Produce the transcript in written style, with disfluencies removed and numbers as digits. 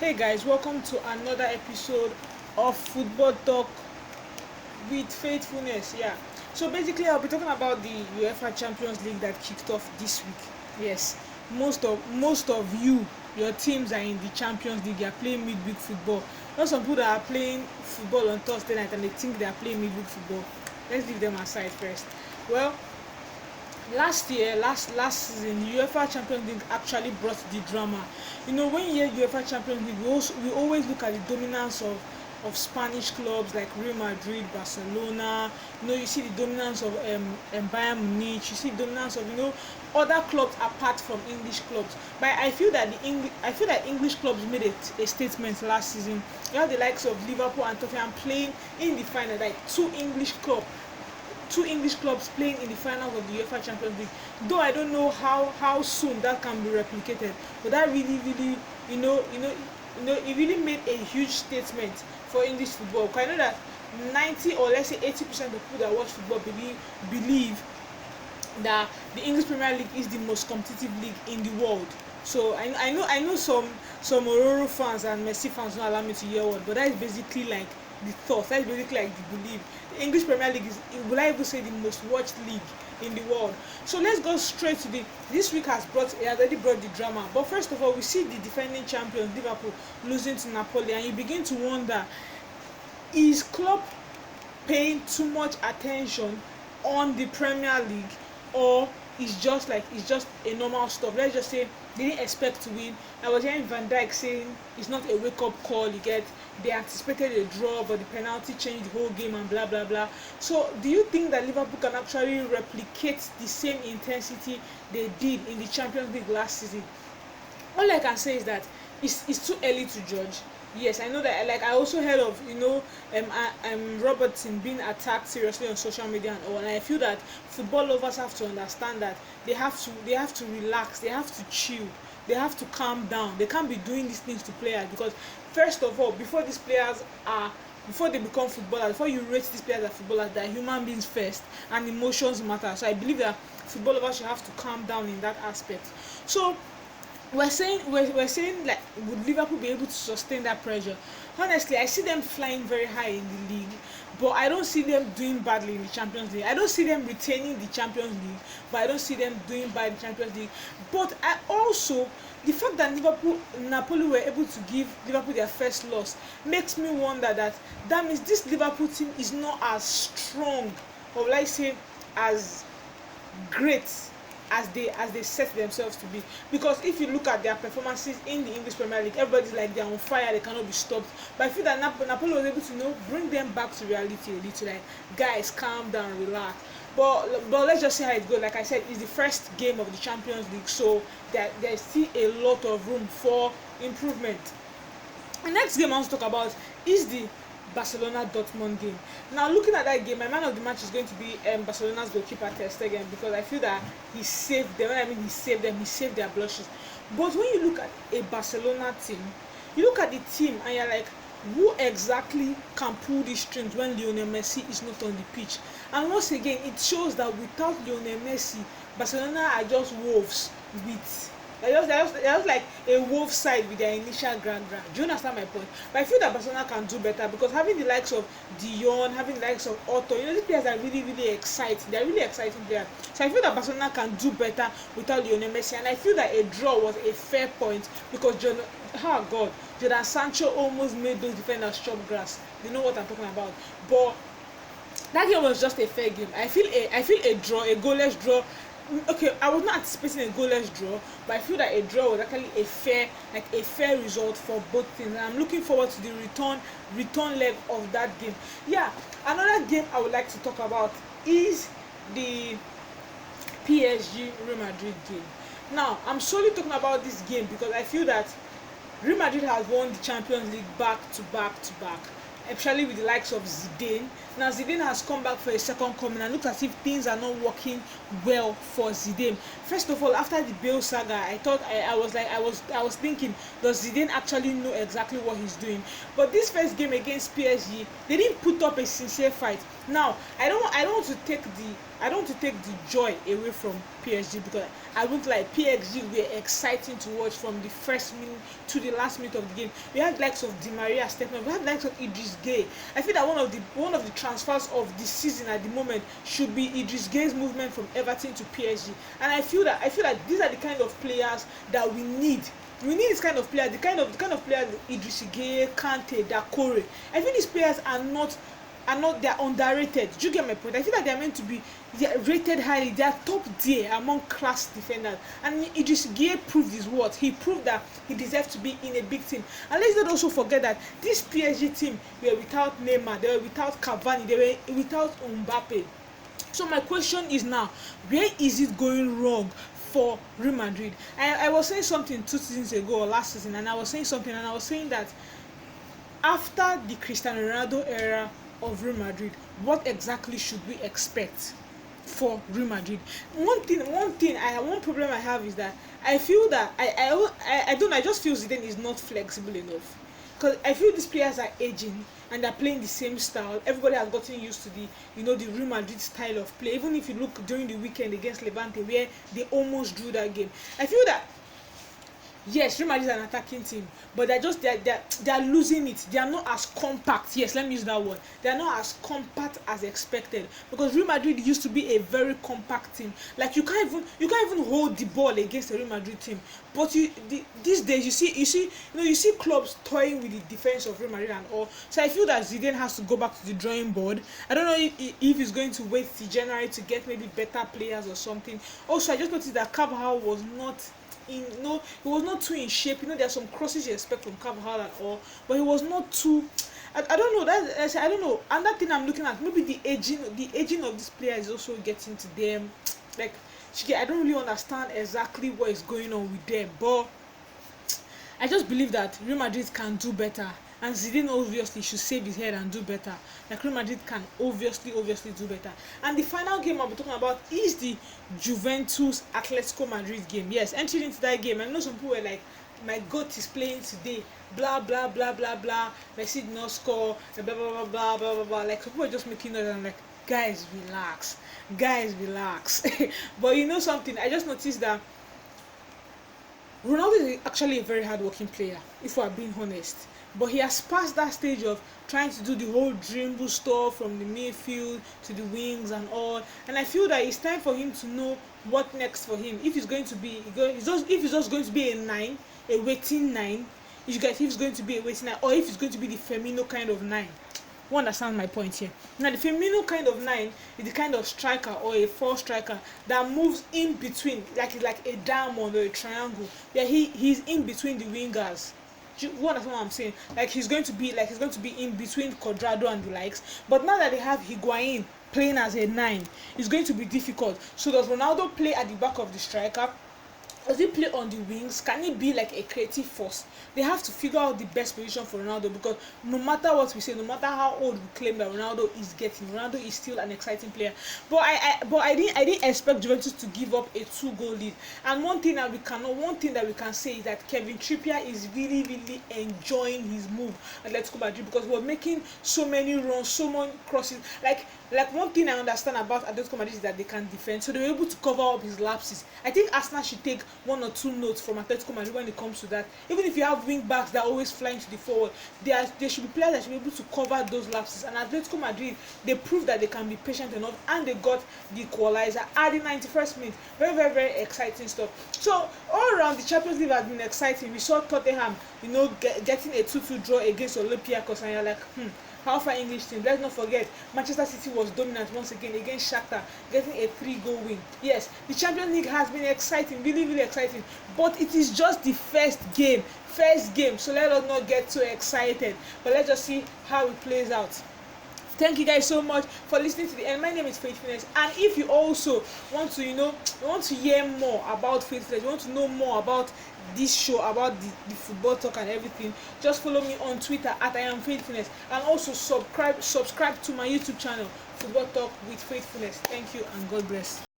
Hey guys, welcome to another episode of Football Talk with Faithfulness. Yeah. So basically I'll be talking about the Uefa Champions League that kicked off this week. Yes. Most of you, your teams are in the Champions League, you're playing midweek football. Not some people that are playing football on Thursday night and they think they are playing midweek football. Let's leave them aside first. Well, last season, UEFA Champions League actually brought the drama. When you hear UEFA Champions League, we always look at the dominance of Spanish clubs like Real Madrid, Barcelona. You see the dominance of Bayern Munich. You see the dominance of other clubs apart from English clubs. But I feel that English clubs made a statement last season. You have the likes of Liverpool and Tottenham playing in the final, like two English clubs playing in the finals of the UEFA Champions League. Though I don't know how soon that can be replicated, but that really it really made a huge statement for English football. Because I know that 90 or let's say 80% of people that watch football believe that the English Premier League is the most competitive league in the world. So I know some Ororo fans and Messi fans don't allow me to hear what, but that is basically like the thought. That's basically like the belief. The English Premier League is, will I even say, the most watched league in the world. So let's go straight to this week has already brought the drama. But first of all, we see the defending champions Liverpool losing to Napoli, and you begin to wonder, is Klopp paying too much attention on the Premier League, or it's just a normal stuff? Let's just say they didn't expect to win. I was hearing Van Dijk saying it's not a wake-up call. They anticipated a draw, but the penalty changed the whole game and blah blah blah. So do you think that Liverpool can actually replicate the same intensity they did in the Champions League last season? All I can say is that it's too early to judge. Yes, I know that. Like, I also heard of Robertson being attacked seriously on social media and all, and I feel that football lovers have to understand that they have to relax, they have to chill, they have to calm down. They can't be doing these things to players, because first of all, before they become footballers, before you rate these players as footballers, they're human beings first, and emotions matter. So I believe that football lovers should have to calm down in that aspect. So we're saying, like, would Liverpool be able to sustain that pressure? Honestly, I see them flying very high in the league, but I don't see them doing badly in the Champions League. I don't see them retaining the Champions League, but I don't see them doing bad in the Champions League. But I also, the fact that Napoli were able to give Liverpool their first loss makes me wonder that means this Liverpool team is not as strong, or let's say as great as they set themselves to be. Because if you look at their performances in the English Premier League, everybody's like they're on fire, they cannot be stopped. But I feel that Napoli was able to bring them back to reality a little, like, guys, calm down, relax. But let's just see how it goes. Like I said, it's the first game of the Champions League, so there's still a lot of room for improvement. The next game I want to talk about is the Barcelona-Dortmund game. Now, looking at that game, my man of the match is going to be Barcelona's goalkeeper Ter Stegen, because I feel that he saved them. When I mean he saved them, he saved their blushes. But when you look at a Barcelona team, you look at the team and you're like, who exactly can pull the strings when Lionel Messi is not on the pitch? And once again, it shows that without Lionel Messi, Barcelona are just wolves with. They're just like a wolf side with their initial grand. Do you understand my point? But I feel that Barcelona can do better, because having the likes of Dion, having the likes of Otto, these players are really exciting. They're really exciting players. So I feel that Barcelona can do better without Lionel Messi, and I feel that a draw was a fair point, because Jadon Sancho almost made those defenders chop grass. You know what I'm talking about. But that game was just a fair game. I feel a draw, a goalless draw. Okay, I was not anticipating a goalless draw, but I feel that a draw was actually a fair result for both teams, and I'm looking forward to the return leg of that game. Yeah, another game I would like to talk about is the PSG Real Madrid game. Now, I'm solely talking about this game because I feel that Real Madrid has won the Champions League back to back, especially with the likes of Zidane. Now Zidane has come back for a second coming, and looks as if things are not working well for Zidane. First of all, after the Bale saga, I was thinking, does Zidane actually know exactly what he's doing? But this first game against PSG, they didn't put up a sincere fight. Now I don't want to take I don't want to take the joy away from PSG, because I won't like PSG were exciting to watch from the first minute to the last minute of the game. We had likes of Di Maria stepping up. We had likes of Idris Gueye. I feel that one of the transfers of the season at the moment should be Idris Gueye's movement from Everton to PSG. And I feel that these are the kind of players that we need. We need this kind of player, the kind of players Idris Gueye, Kante, Dakore. I feel these players are not, they're underrated. Do you get my point? I feel that they're meant to be, they're rated highly. They're top tier among class defenders. And Idris Gueye proved his worth. He proved that he deserved to be in a big team. And let's not also forget that this PSG team were without Neymar, they were without Cavani, they were without Mbappe. So my question is now, where is it going wrong for Real Madrid? I was saying something 2 seasons ago or last season, and I was saying that after the Cristiano Ronaldo era of Real Madrid, what exactly should we expect for Real Madrid? One problem I have is that I feel that I just feel Zidane is not flexible enough, because I feel these players are aging and they're playing the same style. Everybody has gotten used to the Real Madrid style of play. Even if you look during the weekend against Levante, where they almost drew that game, I feel that yes, Real Madrid is an attacking team, but they're losing it. They are not as compact. Yes, let me use that word. They are not as compact as expected, because Real Madrid used to be a very compact team. Like you can't even hold the ball against a Real Madrid team. But these days you see clubs toying with the defense of Real Madrid and all. So I feel that Zidane has to go back to the drawing board. I don't know if he's going to wait till January to get maybe better players or something. Also, I just noticed that Carvajal was not he was not too in shape. There are some crosses you expect from Carvajal and all, but he was not too. I don't know. I don't know. And that thing I'm looking at, maybe the aging of this player is also getting to them. Like, I don't really understand exactly what is going on with them, but I just believe that Real Madrid can do better, and Zidane obviously should save his head and do better. Like, Real Madrid can obviously do better. And the final game I'll be talking about is the Juventus Atletico Madrid game. Yes, entering into that game, I know some people were like, my goat is playing today, blah blah blah blah blah, Messi did not score, blah blah blah blah blah blah blah. Like, some people are just making noise, and I'm like, guys, relax. But something, I just noticed that Ronaldo is actually a very hardworking player, if we are being honest. But he has passed that stage of trying to do the whole dribble stuff from the midfield to the wings and all. And I feel that it's time for him to know what next for him. If he's going to be, if he's just going to be a waiting 9, if he's going to be a waiting 9, or if he's going to be the Firmino kind of 9. You understand my point here? Now, the Firmino kind of 9 is the kind of striker or a 4 striker that moves in between, like a diamond or a triangle. Yeah, he's in between the wingers. You understand what I'm saying? Like, he's going to be in between Cuadrado and the likes. But now that they have Higuain playing as a 9, it's going to be difficult. So does Ronaldo play at the back of the striker? Does he play on the wings? Can he be like a creative force? They have to figure out the best position for Ronaldo, because no matter what we say, no matter how old we claim that Ronaldo is getting, Ronaldo is still an exciting player. But I didn't expect Juventus to give up a 2-goal lead. And one thing that we can say is that Kevin Trippier is really, really enjoying his move at Atletico Madrid, because we're making so many runs, so many crosses. Like one thing I understand about Atletico Madrid is that they can defend, so they were able to cover up his lapses. I think Arsenal should take 1 or 2 notes from Atletico Madrid when it comes to that. Even if you have wing backs that are always flying to the forward, there should be players that should be able to cover those lapses. And Atletico Madrid, they proved that they can be patient enough, and they got the equalizer at the 91st minute. Very, very, very exciting stuff. So all around, the Champions League has been exciting. We saw Tottenham, getting a 2-2 draw against Olympiacos, and you're like, how far English team. Let's not forget, Manchester City was dominant once again against Shakhtar, getting a 3-goal win. Yes, the Champions League has been exciting, really, really exciting. But it is just the first game. So let us not get too excited. But let's just see how it plays out. Thank you guys so much for listening to the end. My name is Faithfulness, and if you also want to hear more about Faithfulness, you want to know more about this show, about the football talk and everything, just follow me on Twitter at I am Faithfulness, and also subscribe to my YouTube channel, Football Talk with Faithfulness. Thank you and God bless.